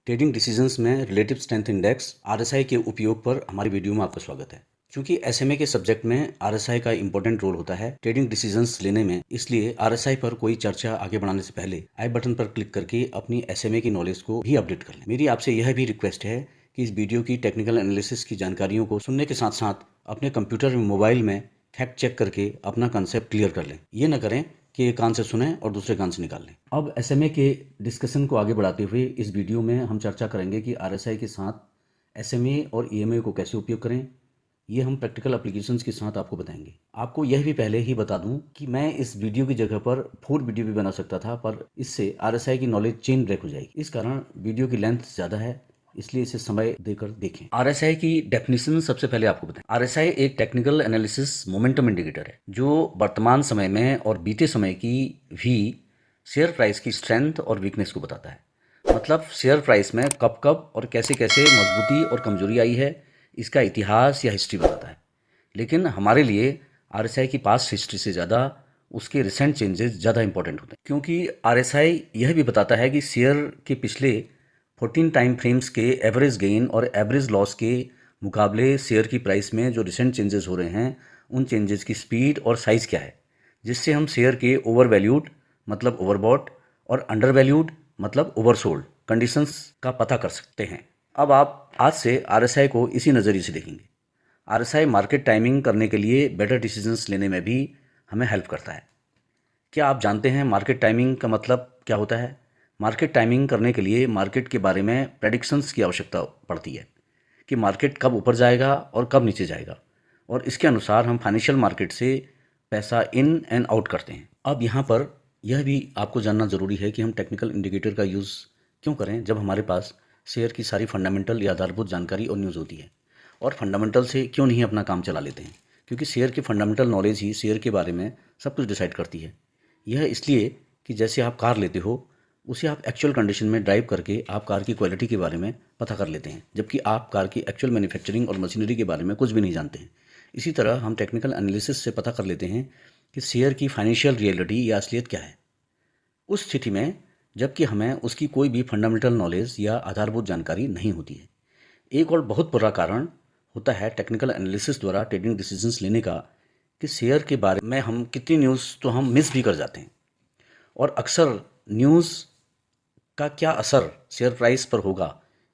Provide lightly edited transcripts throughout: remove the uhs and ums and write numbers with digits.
Trading decisions में relative strength index RSI के उपयोग पर हमारी वीडियो में आपका स्वागत है। क्योंकि एसएमए के सब्जेक्ट में आरएसआई का इंपॉर्टेंट रोल होता है ट्रेडिंग डिसीजंस लेने में, इसलिए आरएसआई पर कोई चर्चा आगे बढ़ाने से पहले आई बटन पर क्लिक करके अपनी एसएमए की नॉलेज को भी अपडेट कर लें। मेरी आपसे यह भी रिक्वेस्ट है कि इस वीडियो की टेक्निकल एनालिसिस की जानकारियों को सुनने के साथ साथ अपने कंप्यूटर में मोबाइल में फैक्ट चेक करके अपना कंसेप्ट क्लियर कर लें। ये न करें कि एक कान से सुने और दूसरे कान से निकाल लें। अब एसएमए के डिस्कशन को आगे बढ़ाते हुए इस वीडियो में हम चर्चा करेंगे कि आरएसआई के साथ एसएमए और ईएमए को कैसे उपयोग करें। ये हम प्रैक्टिकल एप्लीकेशंस के साथ आपको बताएंगे। आपको यह भी पहले ही बता दूं कि मैं इस वीडियो की जगह पर 4 वीडियो भी बना सकता था, पर इससे आरएसआई की नॉलेज चेन ब्रेक हो जाएगी। इस कारण वीडियो की लेंथ ज़्यादा है, इसलिए इसे समय देकर देखें। आरएसआई की डेफिनेशन सबसे पहले आपको बताएं। आरएसआई एक टेक्निकल एनालिसिस मोमेंटम इंडिकेटर है जो वर्तमान समय में और बीते समय की भी शेयर प्राइस की स्ट्रेंथ और वीकनेस को बताता है। मतलब शेयर प्राइस में कब कब और कैसे कैसे मजबूती और कमजोरी आई है, इसका इतिहास या हिस्ट्री बताता है। लेकिन हमारे लिए आरएसआई की पास्ट हिस्ट्री से ज़्यादा उसके रिसेंट चेंजेस ज़्यादा इंपॉर्टेंट होते हैं, क्योंकि आरएसआई यह भी बताता है कि शेयर के पिछले 14 टाइम फ्रेम्स के एवरेज गेन और एवरेज लॉस के मुकाबले शेयर की प्राइस में जो रिसेंट चेंजेस हो रहे हैं, उन चेंजेस की स्पीड और साइज़ क्या है, जिससे हम शेयर के ओवर वैल्यूड मतलब ओवरबॉट और अंडर वैल्यूड मतलब ओवरसोल्ड कंडीशंस का पता कर सकते हैं। अब आप आज से आरएसआई को इसी नज़रिए से देखेंगे। आरएसआई मार्केट टाइमिंग करने के लिए बेटर डिसीजंस लेने में भी हमें हेल्प करता है। क्या आप जानते हैं मार्केट टाइमिंग का मतलब क्या होता है? मार्केट टाइमिंग करने के लिए मार्केट के बारे में प्रेडिक्शंस की आवश्यकता पड़ती है कि मार्केट कब ऊपर जाएगा और कब नीचे जाएगा, और इसके अनुसार हम फाइनेंशियल मार्केट से पैसा इन एंड आउट करते हैं। अब यहाँ पर यह भी आपको जानना ज़रूरी है कि हम टेक्निकल इंडिकेटर का यूज़ क्यों करें जब हमारे पास शेयर की सारी फंडामेंटल या आधारभूत जानकारी और न्यूज़ होती है, और फंडामेंटल से क्यों नहीं अपना काम चला लेते हैं, क्योंकि शेयर की फंडामेंटल नॉलेज ही शेयर के बारे में सब कुछ डिसाइड करती है। यह इसलिए कि जैसे आप कार लेते हो, उसे आप एक्चुअल कंडीशन में ड्राइव करके आप कार की क्वालिटी के बारे में पता कर लेते हैं, जबकि आप कार की एक्चुअल मैन्युफैक्चरिंग और मशीनरी के बारे में कुछ भी नहीं जानते हैं। इसी तरह हम टेक्निकल एनालिसिस से पता कर लेते हैं कि शेयर की फाइनेंशियल रियलिटी या असलियत क्या है। उस स्थिति में जबकि हमें उसकी कोई भी फंडामेंटल नॉलेज या आधारभूत जानकारी नहीं होती है। एक और बहुत बड़ा कारण होता है टेक्निकल एनालिसिस द्वारा ट्रेडिंग डिसीजंस लेने का कि शेयर के बारे में हम कितनी न्यूज़ तो हम मिस भी कर जाते हैं, और अक्सर न्यूज़ का क्या असर शेयर प्राइस पर होगा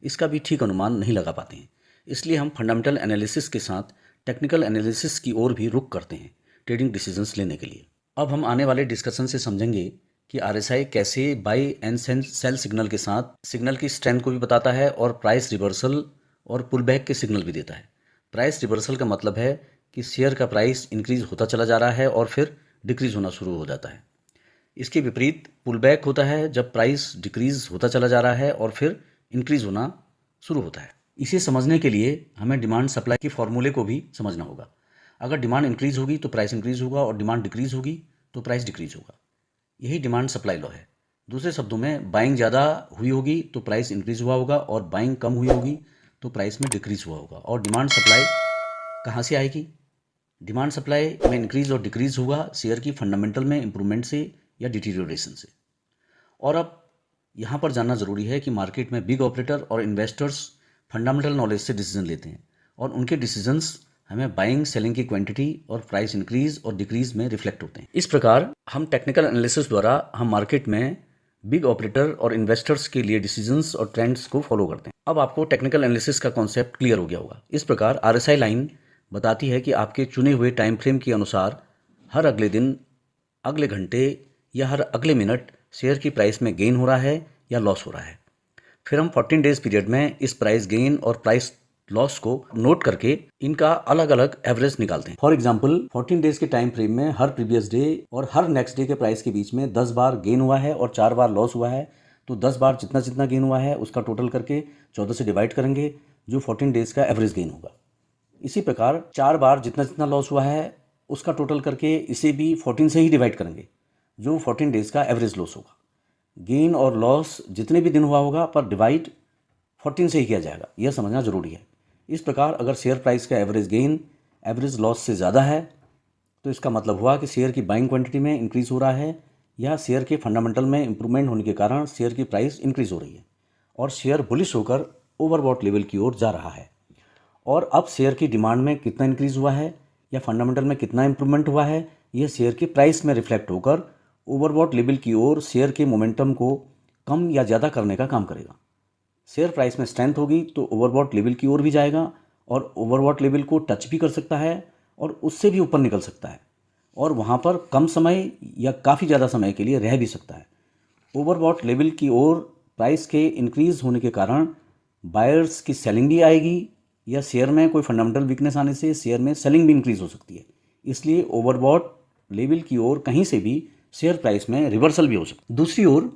इसका भी ठीक अनुमान नहीं लगा पाते हैं। इसलिए हम फंडामेंटल एनालिसिस के साथ टेक्निकल एनालिसिस की ओर भी रुख करते हैं ट्रेडिंग डिसीजंस लेने के लिए। अब हम आने वाले डिस्कशन से समझेंगे कि आरएसआई कैसे बाई एंड सेल सिग्नल के साथ सिग्नल की स्ट्रेंथ को भी बताता है और प्राइस रिवर्सल और पुल बैक के सिग्नल भी देता है। प्राइस रिवर्सल का मतलब है कि शेयर का प्राइस इंक्रीज होता चला जा रहा है और फिर डिक्रीज होना शुरू हो जाता है। इसके विपरीत पुल बैक होता है जब प्राइस डिक्रीज होता चला जा रहा है और फिर इंक्रीज होना शुरू होता है। इसे समझने के लिए हमें डिमांड सप्लाई के फॉर्मूले को भी समझना होगा। अगर डिमांड इंक्रीज होगी तो प्राइस इंक्रीज होगा, और डिमांड डिक्रीज होगी तो प्राइस डिक्रीज होगा। यही डिमांड सप्लाई लॉ है। दूसरे शब्दों में, बाइंग ज़्यादा हुई होगी तो प्राइस इंक्रीज हुआ होगा, और बाइंग कम हुई होगी तो प्राइस में डिक्रीज हुआ होगा। और डिमांड सप्लाई कहाँ से आएगी? डिमांड सप्लाई में इंक्रीज और डिक्रीज होगा शेयर की फंडामेंटल में इंप्रूवमेंट से या डिटीरियोरेशन से। और अब यहाँ पर जानना ज़रूरी है कि मार्केट में बिग ऑपरेटर और इन्वेस्टर्स फंडामेंटल नॉलेज से डिसीजन लेते हैं, और उनके डिसीजंस हमें बाइंग सेलिंग की क्वांटिटी और प्राइस इंक्रीज और डिक्रीज में रिफ्लेक्ट होते हैं। इस प्रकार हम टेक्निकल एनालिसिस द्वारा हम मार्केट में बिग ऑपरेटर और इन्वेस्टर्स के लिए डिसीजंस और ट्रेंड्स को फॉलो करते हैं। अब आपको टेक्निकल एनालिसिस का कॉन्सेप्ट क्लियर हो गया होगा। इस प्रकार आरएसआई लाइन बताती है कि आपके चुने हुए टाइम फ्रेम के अनुसार हर अगले दिन, अगले घंटे या हर अगले मिनट शेयर की प्राइस में गेन हो रहा है या लॉस हो रहा है। फिर हम 14 डेज पीरियड में इस प्राइस गेन और प्राइस लॉस को नोट करके इनका अलग अलग एवरेज निकालते हैं। फॉर एग्जांपल 14 डेज के टाइम फ्रेम में हर प्रीवियस डे और हर नेक्स्ट डे के प्राइस के बीच में 10 बार गेन हुआ है और 4 बार लॉस हुआ है, तो 10 बार जितना जितना गेन हुआ है उसका टोटल करके 14 से डिवाइड करेंगे, जो 14 डेज का एवरेज गेन होगा। इसी प्रकार 4 बार जितना जितना लॉस हुआ है उसका टोटल करके इसे भी 14 से ही डिवाइड करेंगे, जो 14 डेज का एवरेज लॉस होगा। गेन और लॉस जितने भी दिन हुआ होगा पर डिवाइड 14 से ही किया जाएगा, यह समझना जरूरी है। इस प्रकार अगर शेयर प्राइस का एवरेज गेन एवरेज लॉस से ज़्यादा है तो इसका मतलब हुआ कि शेयर की बाइंग क्वांटिटी में इंक्रीज हो रहा है, या शेयर के फंडामेंटल में इंप्रूवमेंट होने के कारण शेयर की प्राइस इंक्रीज हो रही है। और शेयर बुलिश होकर ओवरबॉट लेवल की ओर जा रहा है। और अब शेयर की डिमांड में कितना इंक्रीज हुआ है या फंडामेंटल में कितना इंप्रूवमेंट हुआ है, यह शेयर की प्राइस में रिफ्लेक्ट होकर ओवरबॉट लेवल की ओर शेयर के मोमेंटम को कम या ज़्यादा करने का काम करेगा। शेयर प्राइस में स्ट्रेंथ होगी तो ओवरबॉट लेवल की ओर भी जाएगा और ओवरबॉट लेवल को टच भी कर सकता है और उससे भी ऊपर निकल सकता है और वहाँ पर कम समय या काफ़ी ज़्यादा समय के लिए रह भी सकता है। ओवरबॉट लेवल की ओर प्राइस के इंक्रीज होने के कारण बायर्स की सेलिंग भी आएगी या शेयर में कोई फंडामेंटल वीकनेस आने से शेयर में सेलिंग भी इंक्रीज हो सकती है। इसलिए ओवरबॉट लेवल की ओर कहीं से भी शेयर प्राइस में रिवर्सल भी हो सकता है। दूसरी ओर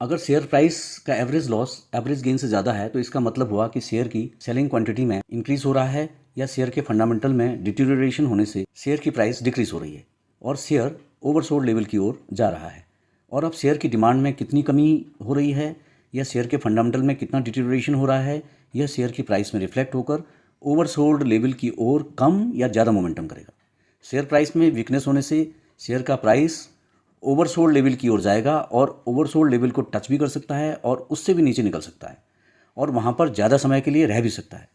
अगर शेयर प्राइस का एवरेज लॉस एवरेज गेन से ज़्यादा है तो इसका मतलब हुआ कि शेयर की सेलिंग क्वांटिटी में इंक्रीज हो रहा है या शेयर के फंडामेंटल में डिटेरियोरेशन होने से शेयर की प्राइस डिक्रीज हो रही है और शेयर ओवरसोल्ड लेवल की ओर जा रहा है। और अब शेयर की डिमांड में कितनी कमी हो रही है या शेयर के फंडामेंटल में कितना डिटेरियोरेशन हो रहा है, यह शेयर की प्राइस में रिफ्लेक्ट होकर ओवरसोल्ड लेवल की ओर कम या ज़्यादा मोमेंटम करेगा। शेयर प्राइस में वीकनेस होने से शेयर का प्राइस ओवरसोल्ड लेवल की ओर जाएगा और ओवरसोल्ड लेवल को टच भी कर सकता है और उससे भी नीचे निकल सकता है और वहाँ पर ज़्यादा समय के लिए रह भी सकता है।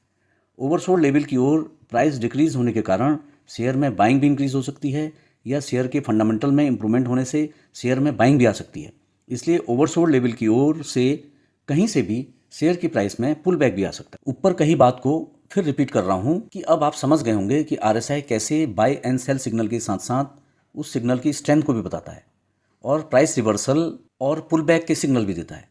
ओवरसोल्ड लेवल की ओर प्राइस डिक्रीज होने के कारण शेयर में बाइंग भी इंक्रीज हो सकती है या शेयर के फंडामेंटल में इंप्रूवमेंट होने से शेयर में बाइंग भी आ सकती है। इसलिए ओवरसोल्ड लेवल की ओर से कहीं से भी शेयर की प्राइस में पुल बैक भी आ सकता है। ऊपर कही बात को फिर रिपीट कर रहा हूँ कि अब आप समझ गए होंगे कि आरएसआई कैसे बाय एंड सेल सिग्नल के साथ साथ उस सिग्नल की स्ट्रेंथ को भी बताता है और प्राइस रिवर्सल और पुल बैक के सिग्नल भी देता है।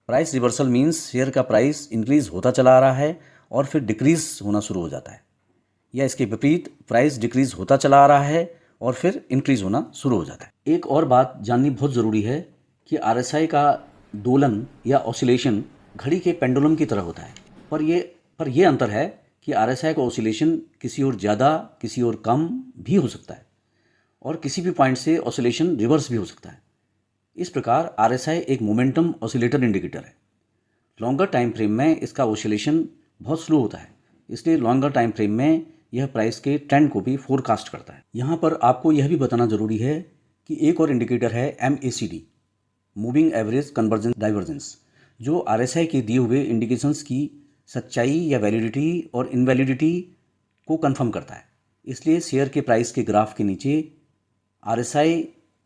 प्राइस रिवर्सल मीन्स शेयर का प्राइस इंक्रीज होता चला आ रहा है और फिर डिक्रीज होना शुरू हो जाता है, या इसके विपरीत प्राइस डिक्रीज होता चला आ रहा है और फिर इंक्रीज होना शुरू हो जाता है। एक और बात जाननी बहुत ज़रूरी है कि आरएसआई का दोलन या ऑसिलेशन घड़ी के पेंडुलम की तरह होता है, पर यह अंतर है कि आरएसआई का ऑसिलेशन किसी और ज़्यादा किसी और कम भी हो सकता है और किसी भी पॉइंट से ऑसिलेशन रिवर्स भी हो सकता है। इस प्रकार आरएसआई एक मोमेंटम ऑसिलेटर इंडिकेटर है। लॉन्गर टाइम फ्रेम में इसका ऑसिलेशन बहुत स्लो होता है, इसलिए लॉन्गर टाइम फ्रेम में यह प्राइस के ट्रेंड को भी फोरकास्ट करता है। यहाँ पर आपको यह भी बताना ज़रूरी है कि एक और इंडिकेटर है MACD, moving average convergence divergence, जो आरएसआई के दिए हुए इंडिकेशंस की सच्चाई या वैलिडिटी और इनवैलिडिटी को कंफर्म करता है। इसलिए शेयर के प्राइस के ग्राफ के नीचे आरएसआई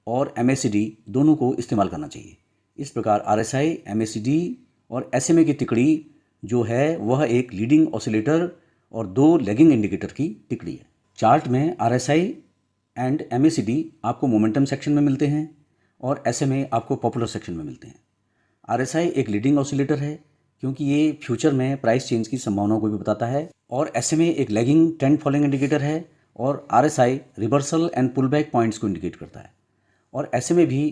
और MACD दोनों को इस्तेमाल करना चाहिए। इस प्रकार आरएसआई, MACD और SMA की तिकड़ी जो है वह एक लीडिंग ऑसिलेटर और दो लैगिंग इंडिकेटर की तिकड़ी है। चार्ट में RSI एंड MACD आपको मोमेंटम सेक्शन में मिलते हैं और SMA आपको पॉपुलर सेक्शन में मिलते हैं। RSI एक लीडिंग ऑसिलेटर है क्योंकि ये फ्यूचर में प्राइस चेंज की संभावनाओं को भी बताता है और SMA एक लैगिंग ट्रेंड फॉलोइंग इंडिकेटर है और RSI reversal and pull back points को इंडिकेट करता है और SMA भी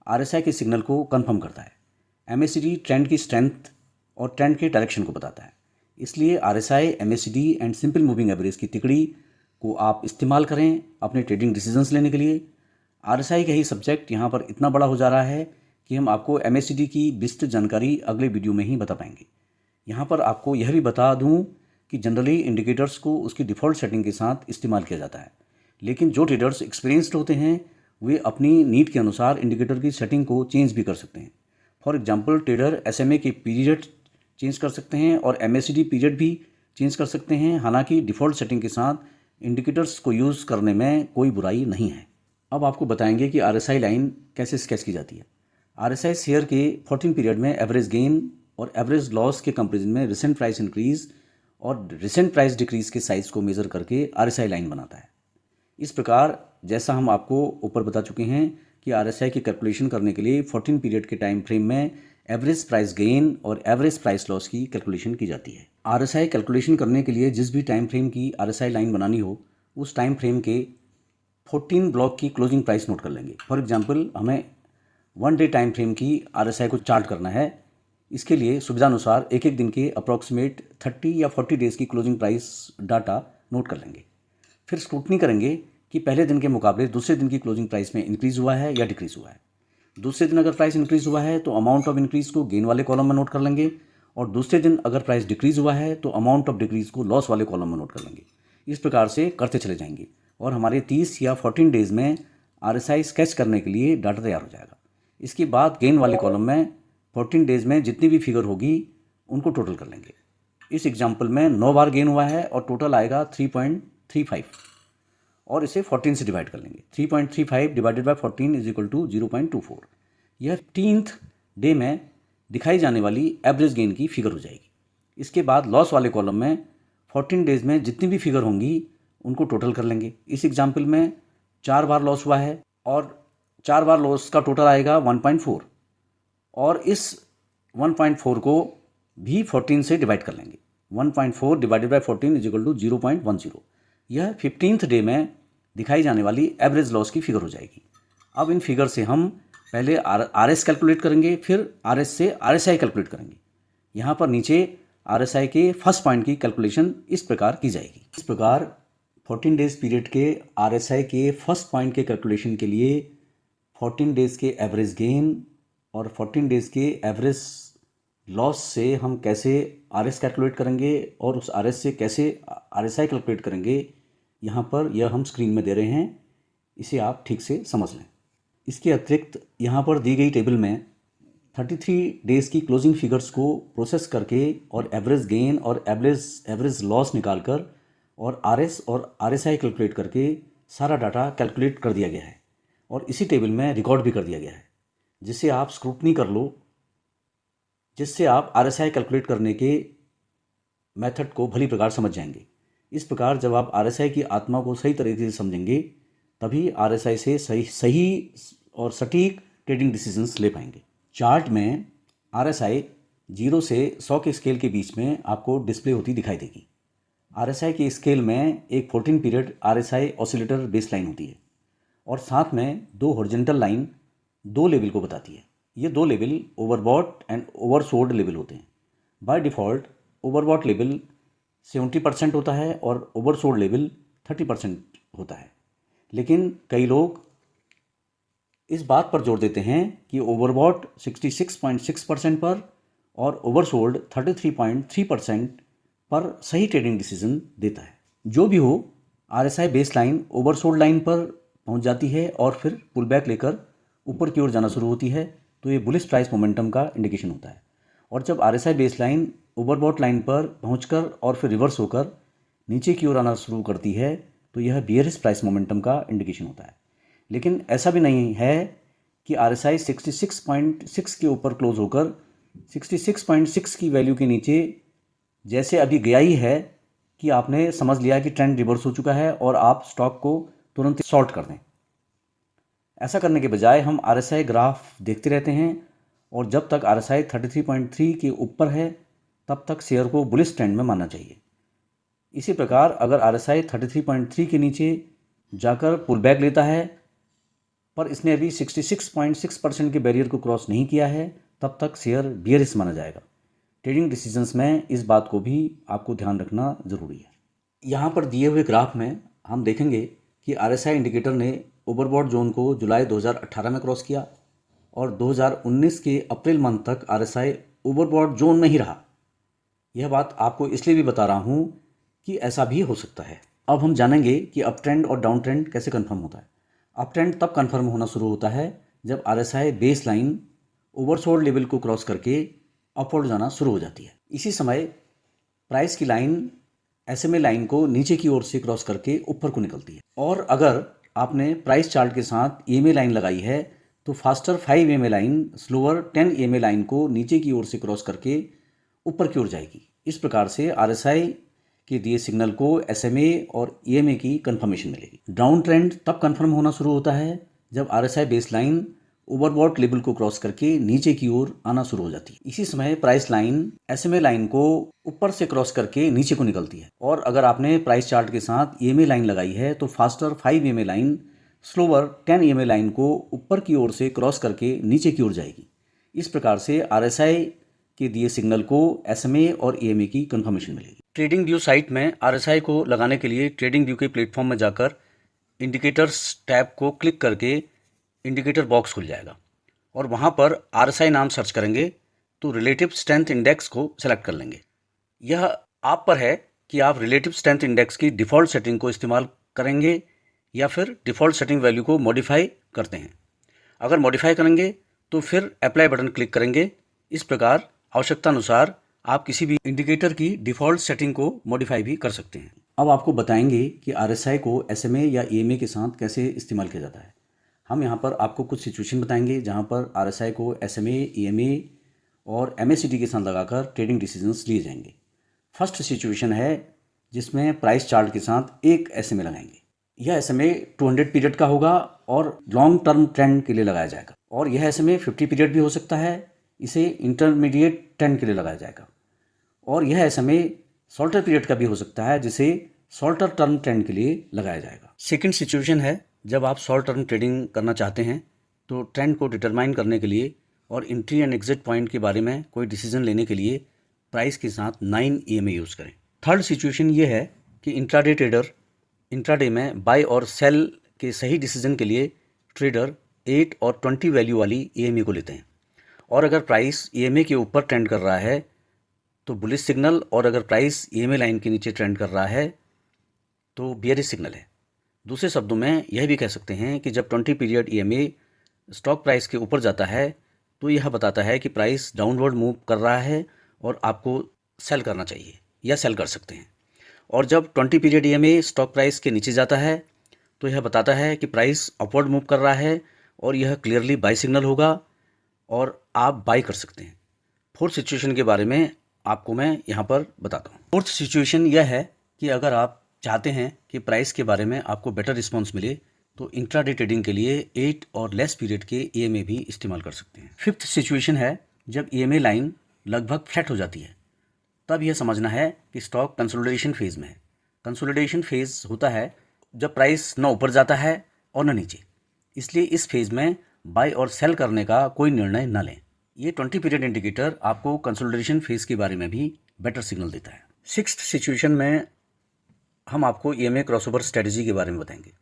RSI के सिग्नल को कंफर्म करता है। MACD ट्रेंड की स्ट्रेंथ और ट्रेंड के डायरेक्शन को बताता है। इसलिए RSI, MACD and simple moving average की तिकड़ी को आप इस्तेमाल करें अपने ट्रेडिंग डिसीजंस लेने के लिए। RSI का ही सब्जेक्ट यहाँ पर इतना बड़ा हो जा रहा है कि हम आपको MACD की विस्तृत जानकारी अगले वीडियो में ही बता पाएंगे। यहाँ पर आपको यह भी बता दूँ कि जनरली इंडिकेटर्स को उसकी डिफ़ॉल्ट सेटिंग के साथ इस्तेमाल किया जाता है, लेकिन जो ट्रेडर्स एक्सपीरियंस्ड होते हैं वे अपनी नीड के अनुसार इंडिकेटर की सेटिंग को चेंज भी कर सकते हैं। फॉर एग्जांपल ट्रेडर SMA के पीरियड चेंज कर सकते हैं और MACD पीरियड भी चेंज कर सकते हैं। हालांकि डिफ़ॉल्ट सेटिंग के साथ इंडिकेटर्स को यूज़ करने में कोई बुराई नहीं है। अब आपको बताएंगे कि RSI लाइन कैसे स्केच की जाती है। RSI शेयर के 14 पीरियड में एवरेज गेन और एवरेज लॉस के कंपेरिजन में रिसेंट प्राइस इंक्रीज और रिसेंट प्राइस डिक्रीज के साइज को मेज़र करके RSI लाइन बनाता है। इस प्रकार जैसा हम आपको ऊपर बता चुके हैं कि RSI की कैलकुलेशन करने के लिए 14 पीरियड के टाइम फ्रेम में एवरेज प्राइस गेन और एवरेज प्राइस लॉस की कैलकुलेशन की जाती है। RSI कैलकुलेशन करने के लिए जिस भी टाइम फ्रेम की RSI लाइन बनानी हो उस टाइम फ्रेम के 14 ब्लॉक की क्लोजिंग प्राइस नोट कर लेंगे। फॉर एग्जांपल हमें 1 डे टाइम फ्रेम की RSI को चार्ट करना है। इसके लिए सुविधानुसार एक एक दिन के अप्रॉक्सीमेट 30 या 40 डेज़ की क्लोजिंग प्राइस डाटा नोट कर लेंगे। फिर स्क्रूटनी करेंगे कि पहले दिन के मुकाबले दूसरे दिन की क्लोजिंग प्राइस में इंक्रीज़ हुआ है या डिक्रीज़ हुआ है। दूसरे दिन अगर प्राइस इंक्रीज़ हुआ है तो अमाउंट ऑफ इंक्रीज़ को गेन वाले कॉलम में नोट कर लेंगे और दूसरे दिन अगर प्राइस डिक्रीज़ हुआ है तो अमाउंट ऑफ डिक्रीज़ को लॉस वाले कॉलम में नोट कर लेंगे। इस प्रकार से करते चले जाएंगे और हमारे 30 या 14 डेज़ में RSI स्केच करने के लिए डाटा तैयार हो जाएगा। इसके बाद गेन वाले कॉलम में 14 डेज़ में जितनी भी फिगर होगी उनको टोटल कर लेंगे। इस एग्जाम्पल में 9 बार गेन हुआ है और टोटल आएगा 3.35 और इसे 14 से डिवाइड कर लेंगे। 3.35 divided by 14 is equal to 0.24। यह 15th डे में दिखाई जाने वाली एवरेज गेन की फिगर हो जाएगी। इसके बाद लॉस वाले कॉलम में 14 डेज में जितनी भी फिगर होंगी उनको टोटल कर लेंगे। इस एग्जाम्पल में 4 बार लॉस हुआ है और 4 बार लॉस का टोटल आएगा 1.4 और इस 1.4 को भी 14 से डिवाइड कर लेंगे। 1.4 divided by 14 is equal to 0.10। यह 15th डे में दिखाई जाने वाली एवरेज लॉस की फिगर हो जाएगी। अब इन फिगर से हम पहले आर एस कैलकुलेट करेंगे, फिर आर एस से आर एस आई कैलकुलेट करेंगे। यहाँ पर नीचे आर एस आई के फर्स्ट पॉइंट की कैलकुलेशन इस प्रकार की जाएगी। इस प्रकार 14 डेज पीरियड के आर एस आई के फर्स्ट पॉइंट के कैलकुलेशन के लिए 14 डेज के एवरेज गेन और 14 डेज के एवरेज लॉस से हम कैसे आर एस कैलकुलेट करेंगे और उस आर एस से कैसे आर एस आई कैलकुलेट करेंगे, यहाँ पर यह हम स्क्रीन में दे रहे हैं, इसे आप ठीक से समझ लें। इसके अतिरिक्त यहाँ पर दी गई टेबल में 33 डेज़ की क्लोजिंग फिगर्स को प्रोसेस करके और एवरेज गेन और एवरेज लॉस निकाल कर और आर एस और आर एस आई कैलकुलेट करके सारा डाटा कैलकुलेट कर दिया गया है और इसी टेबल में रिकॉर्ड भी कर दिया गया है, जिसे आप स्क्रूटनी कर लो, जिससे आप आर एस आई कैलकुलेट करने के मेथड को भली प्रकार समझ जाएंगे। इस प्रकार जब आप आर एस आई की आत्मा को सही तरीके से समझेंगे तभी आर एस आई से सही और सटीक ट्रेडिंग डिसीजंस ले पाएंगे। चार्ट में आर एस आई 0 से 100 के स्केल के बीच में आपको डिस्प्ले होती दिखाई देगी। आर एस आई के स्केल में एक 14 period R S I oscillator base line होती है और साथ में 2 हॉरिजॉन्टल लाइन 2 लेवल को बताती है। ये 2 level overbought and oversold level होते हैं। बाय डिफ़ॉल्ट ओवरबॉट लेवल 70% होता है और ओवरसोल्ड लेवल 30% होता है, लेकिन कई लोग इस बात पर जोर देते हैं कि ओवरबॉट 66.6% पर और ओवरसोल्ड 33.3% पर सही ट्रेडिंग डिसीजन देता है। जो भी हो, RSI base line oversold line पर पहुंच जाती है और फिर पुल बैक लेकर ऊपर की ओर जाना शुरू होती है, तो ये बुलिश प्राइस मोमेंटम का इंडिकेशन होता है। और जब RSI base line overbought line पर पहुंचकर और फिर रिवर्स होकर नीचे की ओर आना शुरू करती है, तो यह बियरिश प्राइस मोमेंटम का इंडिकेशन होता है। लेकिन ऐसा भी नहीं है कि आरएसआई 66.6 के ऊपर क्लोज होकर 66.6 की वैल्यू के नीचे जैसे अभी गया ही है कि आपने समझ लिया कि ट्रेंड रिवर्स हो चुका है और आप स्टॉक को तुरंत शॉर्ट कर दें। ऐसा करने के बजाय हम आरएसआई ग्राफ देखते रहते हैं और जब तक आरएसआई 33.3 के ऊपर है तब तक शेयर को बुलिश ट्रेंड में मानना चाहिए। इसी प्रकार अगर आरएसआई 33.3 के नीचे जाकर पुल बैक लेता है पर इसने अभी 66.6% के बैरियर को क्रॉस नहीं किया है, तब तक शेयर बियरिश माना जाएगा। ट्रेडिंग डिसीजंस में इस बात को भी आपको ध्यान रखना ज़रूरी है। यहाँ पर दिए हुए ग्राफ में हम देखेंगे कि आरएसआई इंडिकेटर ने ओवरबॉट जोन को जुलाई 2018 में क्रॉस किया और 2019 के अप्रैल मंथ तक आरएसआई ओवरबॉट जोन में ही रहा। यह बात आपको इसलिए भी बता रहा हूँ कि ऐसा भी हो सकता है। अब हम जानेंगे कि अप ट्रेंड और डाउन ट्रेंड कैसे कंफर्म होता है। अप ट्रेंड तब कंफर्म होना शुरू होता है जब RSI base line oversold level को क्रॉस करके अपवर्ड जाना शुरू हो जाती है। इसी समय प्राइस की लाइन एसएमए लाइन को नीचे की ओर से क्रॉस करके ऊपर को निकलती है। और अगर आपने प्राइस चार्ट के साथ ईएमए लाइन लगाई है तो faster 5 EMA line slower 10 EMA line को नीचे की ओर से क्रॉस करके ऊपर की ओर जाएगी। इस प्रकार से आरएसआई के दिए सिग्नल को एसएमए और ईएमए की कंफर्मेशन मिलेगी। डाउन ट्रेंड तब कंफर्म होना शुरू होता है जब RSI base line overbought level को क्रॉस करके नीचे की ओर आना शुरू हो जाती है। इसी समय प्राइस लाइन एसएमए लाइन को ऊपर से क्रॉस करके नीचे को निकलती है। और अगर आपने प्राइस चार्ट के साथ ईएमए लाइन लगाई है तो faster 5 EMA line slower 10 EMA line को ऊपर की ओर से क्रॉस करके नीचे की ओर जाएगी। इस प्रकार से आरएसआई के दिए सिग्नल को एसएमए और ईएमए की कंफर्मेशन मिलेगी। ट्रेडिंग व्यू साइट में आरएसआई को लगाने के लिए ट्रेडिंग व्यू के प्लेटफॉर्म में जाकर इंडिकेटर्स टैब को क्लिक करके इंडिकेटर बॉक्स खुल जाएगा और वहाँ पर आरएसआई नाम सर्च करेंगे तो रिलेटिव स्ट्रेंथ इंडेक्स को सेलेक्ट कर लेंगे। यह आप पर है कि आप रिलेटिव स्ट्रेंथ इंडेक्स की डिफ़ॉल्ट सेटिंग को इस्तेमाल करेंगे या फिर डिफ़ॉल्ट सेटिंग वैल्यू को मॉडिफाई करते हैं। अगर मॉडिफाई करेंगे तो फिर अप्लाई बटन क्लिक करेंगे। इस प्रकार आवश्यकता अनुसार आप किसी भी इंडिकेटर की डिफ़ॉल्ट सेटिंग को मॉडिफाई भी कर सकते हैं। अब आपको बताएंगे कि आरएसआई को एसएमए या ईएमए के साथ कैसे इस्तेमाल किया जाता है। हम यहाँ पर आपको कुछ सिचुएशन बताएंगे जहाँ पर आरएसआई को एसएमए, ईएमए और एमएसीडी के साथ लगाकर ट्रेडिंग डिसीजंस लिए जाएंगे। फर्स्ट सिचुएशन है जिसमें प्राइस चार्ट के साथ एक एसएमए लगाएंगे। यह एसएमए 200 पीरियड का होगा और लॉन्ग टर्म ट्रेंड के लिए लगाया जाएगा। और यह एसएमए 50 पीरियड भी हो सकता है, इसे इंटरमीडिएट ट्रेंड के लिए लगाया जाएगा। और यह एसएमए शॉर्टर पीरियड का भी हो सकता है, जिसे शॉर्टर टर्म ट्रेंड के लिए लगाया जाएगा। सेकंड सिचुएशन है जब आप शॉर्ट टर्म ट्रेडिंग करना चाहते हैं तो ट्रेंड को डिटरमाइन करने के लिए और एंट्री एंड एग्जिट पॉइंट के बारे में कोई डिसीजन लेने के लिए प्राइस के साथ 9 ईएमए यूज़ करें। थर्ड सिचुएशन ये है कि इंट्राडे ट्रेडर इंट्राडे में बाय और सेल के सही डिसीजन के लिए ट्रेडर 8 और 20 वैल्यू वाली ईएमए को लेते हैं। और अगर प्राइस ईएमए के ऊपर ट्रेंड कर रहा है तो बुलिश सिग्नल, और अगर प्राइस ईएमए लाइन के नीचे ट्रेंड कर रहा है तो बियरिश सिग्नल है। दूसरे शब्दों में यह भी कह सकते हैं कि जब 20 पीरियड ईएमए स्टॉक प्राइस के ऊपर जाता है तो यह बताता है कि प्राइस डाउनवर्ड मूव कर रहा है और आपको सेल करना चाहिए या सेल कर सकते हैं। और जब 20 पीरियड ईएमए स्टॉक प्राइस के नीचे जाता है तो यह बताता है कि प्राइस अपवर्ड मूव कर रहा है और यह क्लियरली बाई सिग्नल होगा और आप बाई कर सकते हैं। फोर्थ सिचुएशन के बारे में आपको मैं यहाँ पर बताता हूँ। फोर्थ सिचुएशन यह है कि अगर आप चाहते हैं कि प्राइस के बारे में आपको बेटर रिस्पॉन्स मिले तो इंट्राडे ट्रेडिंग के लिए 8 और लेस पीरियड के ईएमए भी इस्तेमाल कर सकते हैं। फिफ्थ सिचुएशन है जब ईएमए लाइन लगभग फ्लैट हो जाती है, तब यह समझना है कि स्टॉक कंसोलिडेशन फेज में है। कंसोलिडेशन फेज होता है जब प्राइस न ऊपर जाता है और न नीचे, इसलिए इस फेज में बाय और सेल करने का कोई निर्णय न लें। ये 20 पीरियड इंडिकेटर आपको कंसोलिडेशन फेज के बारे में भी बेटर सिग्नल देता है। सिक्स्थ सिचुएशन में हम आपको ईएमए क्रॉसओवर स्ट्रेटजी के बारे में बताएंगे।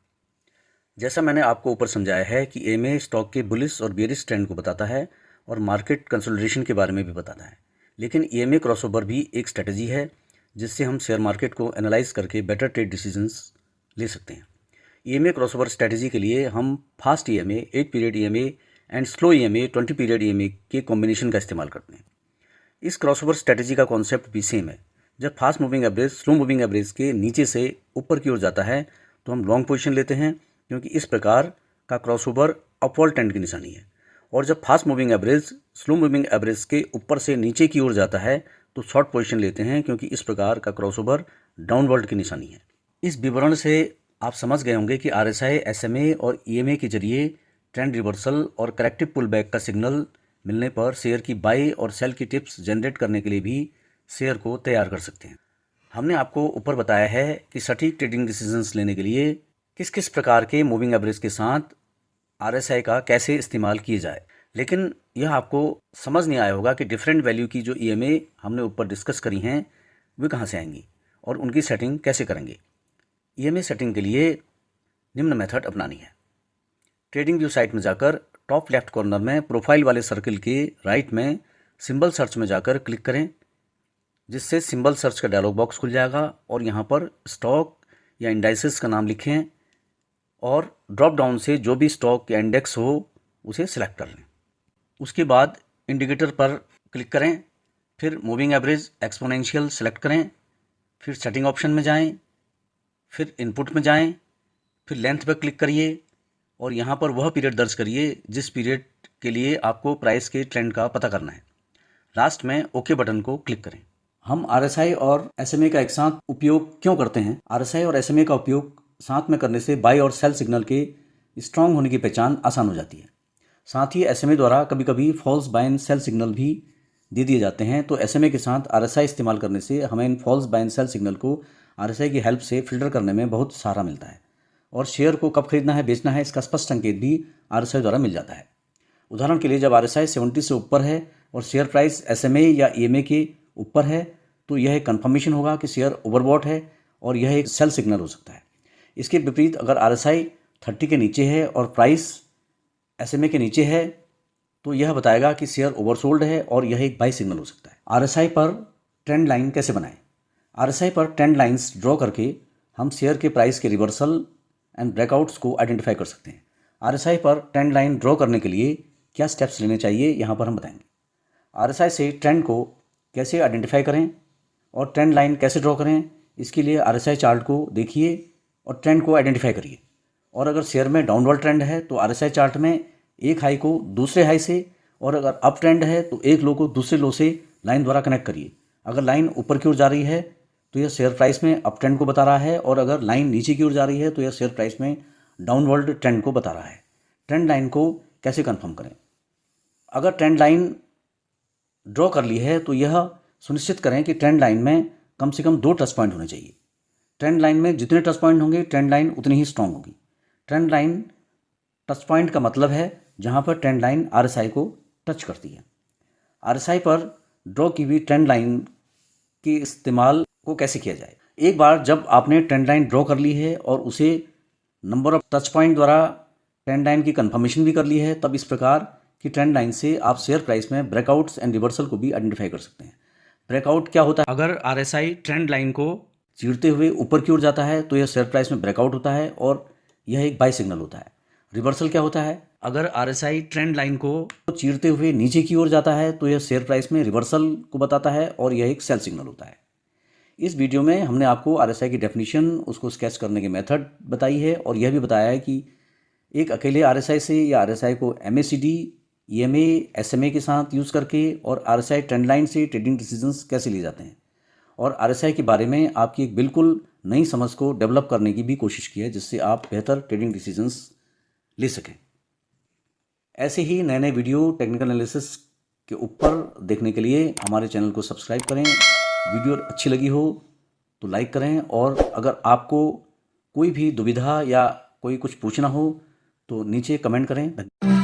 जैसा मैंने आपको ऊपर समझाया है कि ईएमए स्टॉक के बुलिश और बेयरिश ट्रेंड को बताता है और मार्केट कंसोलिडेशन के बारे में भी बताता है, लेकिन ईएमए क्रॉसओवर भी एक स्ट्रेटजी है जिससे हम शेयर मार्केट को एनालाइज करके बेटर ट्रेड डिसीजंस ले सकते हैं। ईएमए क्रॉसओवर स्ट्रेटजी के लिए हम fast EMA, 8 period EMA and slow EMA, 20 period EMA के कॉम्बिनेशन का इस्तेमाल करते हैं। इस क्रॉसओवर स्ट्रेटजी का कॉन्सेप्ट भी सेम है। जब fast moving average slow moving average के नीचे से ऊपर की ओर जाता है तो हम लॉन्ग पोजीशन लेते हैं, क्योंकि इस प्रकार का क्रॉसओवर अपवर्ड ट्रेंड की निशानी है। और जब fast moving average slow moving average के ऊपर से नीचे की ओर जाता है तो शॉर्ट पोजीशन लेते हैं, क्योंकि इस प्रकार का क्रॉसओवर डाउनवर्ड की निशानी है। इस विवरण से आप समझ गए होंगे कि आरएसआई, एसएमए और ईएमए के जरिए ट्रेंड रिवर्सल और करेक्टिव पुल बैक का सिग्नल मिलने पर शेयर की बाई और सेल की टिप्स जनरेट करने के लिए भी शेयर को तैयार कर सकते हैं। हमने आपको ऊपर बताया है कि सटीक ट्रेडिंग डिसीजंस लेने के लिए किस किस प्रकार के मूविंग एवरेज के साथ आरएसआई का कैसे इस्तेमाल किया जाए, लेकिन यह आपको समझ नहीं आया होगा कि डिफरेंट वैल्यू की जो ईएमए हमने ऊपर डिस्कस करी हैं वे कहाँ से आएंगी और उनकी सेटिंग कैसे करेंगे। ईएमए सेटिंग के लिए निम्न मेथड अपनानी है। ट्रेडिंग व्यू साइट में जाकर टॉप लेफ्ट कॉर्नर में प्रोफाइल वाले सर्कल के राइट में सिंबल सर्च में जाकर क्लिक करें, जिससे सिंबल सर्च का डायलॉग बॉक्स खुल जाएगा और यहाँ पर स्टॉक या इंडाइसेस का नाम लिखें और ड्रॉप डाउन से जो भी स्टॉक या इंडेक्स हो उसे सिलेक्ट कर लें। उसके बाद इंडिकेटर पर क्लिक करें, फिर मूविंग एवरेज एक्सपोनेंशियल सेलेक्ट करें, फिर सेटिंग ऑप्शन में जाएं, फिर इनपुट में जाएं, फिर लेंथ पर क्लिक करिए और यहाँ पर वह पीरियड दर्ज करिए जिस पीरियड के लिए आपको प्राइस के ट्रेंड का पता करना है। लास्ट में ओके बटन को क्लिक करें। हम आरएसआई और एसएमए का एक साथ उपयोग क्यों करते हैं? आरएसआई और एसएमए का उपयोग साथ में करने से बाय और सेल सिग्नल के स्ट्रांग होने की पहचान आसान हो जाती है। साथ ही एसएमए द्वारा कभी कभी false buy and sell signal भी दे दिए जाते हैं, तो एसएमए के साथ आरएसआई इस्तेमाल करने से हमें इन false buy and sell signal को आरएसआई की हेल्प से फिल्टर करने में बहुत सहारा मिलता है और शेयर को कब खरीदना है, बेचना है, इसका स्पष्ट संकेत भी आरएसआई द्वारा मिल जाता है। उदाहरण के लिए जब आरएसआई 70 से ऊपर है और शेयर प्राइस एसएमए या ईएमए के ऊपर है तो यह एक कन्फर्मेशन होगा कि शेयर ओवरबॉट है और यह एक सेल सिग्नल हो सकता है। इसके विपरीत अगर आरएसआई 30 के नीचे है और प्राइस एसएमए के नीचे है तो यह बताएगा कि शेयर ओवरसोल्ड है और यह एक बाई सिग्नल हो सकता है। आरएसआई पर ट्रेंड लाइन कैसे बनाएं? आरएसआई पर ट्रेंड लाइंस ड्रॉ करके हम शेयर के प्राइस के रिवर्सल एंड ब्रेकआउट्स को आइडेंटिफाई कर सकते हैं। आरएसआई पर ट्रेंड लाइन ड्रॉ करने के लिए क्या स्टेप्स लेने चाहिए यहाँ पर हम बताएंगे। आरएसआई से ट्रेंड को कैसे आइडेंटिफाई करें और ट्रेंड लाइन कैसे ड्रॉ करें, इसके लिए RSI चार्ट को देखिए और ट्रेंड को आइडेंटिफाई करिए। और अगर शेयर में डाउनवर्ड ट्रेंड है तो RSI चार्ट में एक हाई को दूसरे हाई से, और अगर अप ट्रेंड है तो एक लो को दूसरे लो से लाइन द्वारा कनेक्ट करिए। अगर लाइन ऊपर की ओर जा रही है तो यह शेयर प्राइस में अप ट्रेंड को बता रहा है, और अगर लाइन नीचे की ओर जा रही है तो यह शेयर प्राइस में डाउनवर्ड ट्रेंड को बता रहा है। ट्रेंड लाइन को कैसे कंफर्म करें? अगर ट्रेंड लाइन ड्रॉ कर ली है तो यह सुनिश्चित करें कि ट्रेंड लाइन में कम से कम 2 टच पॉइंट होने चाहिए। ट्रेंड लाइन में जितने टच पॉइंट होंगे ट्रेंड लाइन उतनी ही स्ट्रांग होगी। ट्रेंड लाइन टच पॉइंट का मतलब है जहां पर ट्रेंड लाइन RSI को टच करती है। RSI पर ड्रॉ की हुई ट्रेंड लाइन के इस्तेमाल को कैसे किया जाए? एक बार जब आपने ट्रेंड लाइन ड्रॉ कर ली है और उसे नंबर ऑफ टच पॉइंट द्वारा ट्रेंड लाइन की कंफर्मेशन भी कर ली है, तब इस प्रकार की ट्रेंड लाइन से आप शेयर प्राइस में ब्रेकआउट्स एंड रिवर्सल को भी आइडेंटिफाई कर सकते हैं। ब्रेकआउट क्या होता है? अगर RSI ट्रेंड लाइन को चीरते हुए ऊपर की ओर जाता है तो यह शेयर प्राइस में ब्रेकआउट होता है और यह एक बाय सिग्नल होता है। रिवर्सल क्या होता है? अगर RSI ट्रेंड लाइन को चीरते हुए नीचे की ओर जाता है तो यह शेयर प्राइस में रिवर्सल को बताता है और यह एक सेल सिग्नल होता है। इस वीडियो में हमने आपको RSI की डेफिनेशन, उसको स्केच करने के मेथड बताई है, और यह भी बताया है कि एक अकेले RSI से या RSI को MACD, EMA, SMA के साथ यूज़ करके और RSI ट्रेंड लाइन से ट्रेडिंग डिसीजंस कैसे लिए जाते हैं, और RSI के बारे में आपकी एक बिल्कुल नई समझ को डेवलप करने की भी कोशिश की है, जिससे आप बेहतर ट्रेडिंग डिसीजंस ले सकें। ऐसे ही नए नए वीडियो टेक्निकल एनालिसिस के ऊपर देखने के लिए हमारे चैनल को सब्सक्राइब करें। वीडियो अच्छी लगी हो तो लाइक करें, और अगर आपको कोई भी दुविधा या कोई कुछ पूछना हो तो नीचे कमेंट करें।